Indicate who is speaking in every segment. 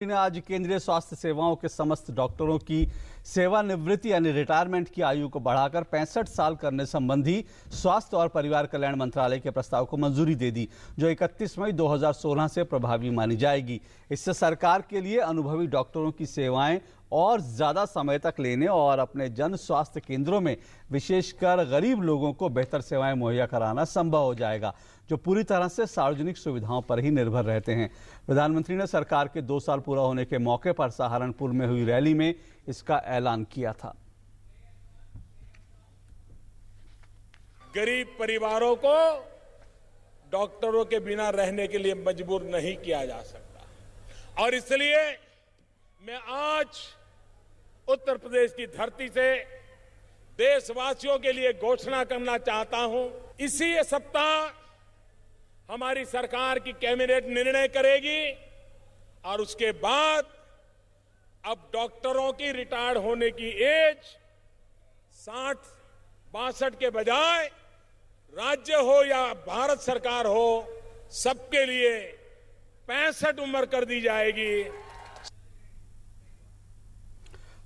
Speaker 1: ने आज केंद्रीय स्वास्थ्य सेवाओं के समस्त डॉक्टरों की सेवानिवृत्ति यानी रिटायरमेंट की आयु को बढ़ाकर 65 साल करने संबंधी स्वास्थ्य और परिवार कल्याण मंत्रालय के प्रस्ताव को मंजूरी दे दी, जो 31 मई 2016 से प्रभावी मानी जाएगी। इससे सरकार के लिए अनुभवी डॉक्टरों की सेवाएं और ज्यादा समय तक लेने और अपने जन स्वास्थ्य केंद्रों में विशेषकर गरीब लोगों को बेहतर सेवाएं मुहैया कराना संभव हो जाएगा, जो पूरी तरह से सार्वजनिक सुविधाओं पर ही निर्भर रहते हैं। प्रधानमंत्री ने सरकार के 2 साल पूरा होने के मौके पर सहारनपुर में हुई रैली में इसका ऐलान किया था।
Speaker 2: गरीब परिवारों को डॉक्टरों के बिना रहने के लिए मजबूर नहीं किया जा सकता और इसलिए मैं आज उत्तर प्रदेश की धरती से देशवासियों के लिए घोषणा करना चाहता हूं। इसी सप्ताह हमारी सरकार की कैबिनेट निर्णय करेगी और उसके बाद अब डॉक्टरों की रिटायर्ड होने की एज 60-62 के बजाय राज्य हो या भारत सरकार हो, सबके लिए 65 उम्र कर दी जाएगी।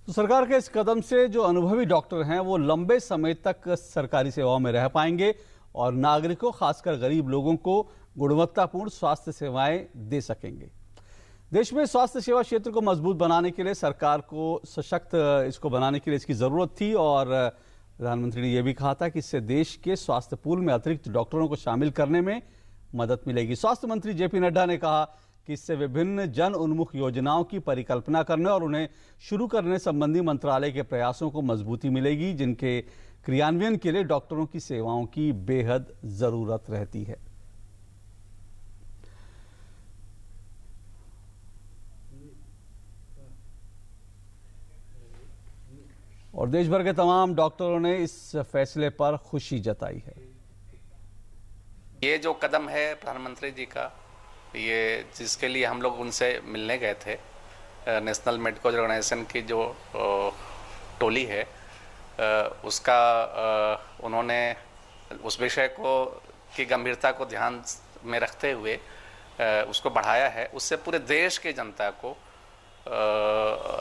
Speaker 1: तो सरकार के इस कदम से जो अनुभवी डॉक्टर हैं वो लंबे समय तक सरकारी सेवाओं में रह पाएंगे और नागरिकों, खासकर गरीब लोगों को गुणवत्तापूर्ण स्वास्थ्य सेवाएं दे सकेंगे। देश में स्वास्थ्य सेवा क्षेत्र को मजबूत बनाने के लिए सरकार को सशक्त इसको बनाने के लिए इसकी जरूरत थी और प्रधानमंत्री ने यह भी कहा था कि इससे देश के स्वास्थ्य पूल में अतिरिक्त डॉक्टरों को शामिल करने में मदद मिलेगी। स्वास्थ्य मंत्री जेपी नड्डा ने कहा कि इससे विभिन्न जन उन्मुख योजनाओं की परिकल्पना करने और उन्हें शुरू करने संबंधी मंत्रालय के प्रयासों को मजबूती मिलेगी, जिनके क्रियान्वयन के लिए डॉक्टरों की सेवाओं की बेहद जरूरत रहती है। और देश भर के तमाम डॉक्टरों ने इस फैसले पर खुशी जताई है।
Speaker 3: ये जो कदम है प्रधानमंत्री जी का, ये जिसके लिए हम लोग उनसे मिलने गए थे, नेशनल मेडिकल ऑर्गेनाइजेशन की जो टोली है, उसका उन्होंने उस विषय को की गंभीरता को ध्यान में रखते हुए उसको बढ़ाया है। उससे पूरे देश की जनता को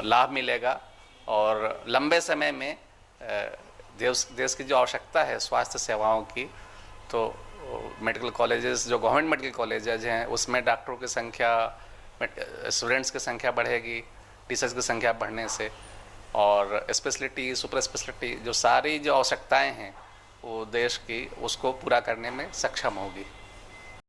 Speaker 3: लाभ मिलेगा और लंबे समय में देश की जो आवश्यकता है स्वास्थ्य सेवाओं की, तो मेडिकल कॉलेजेस, जो गवर्नमेंट मेडिकल कॉलेजेस हैं, उसमें डॉक्टरों की संख्या, स्टूडेंट्स की संख्या बढ़ेगी टीचर्स की संख्या बढ़ने से, और स्पेशलिटी, सुपर स्पेशलिटी, जो सारी जो आवश्यकताएं हैं वो देश की, उसको पूरा करने में सक्षम होगी।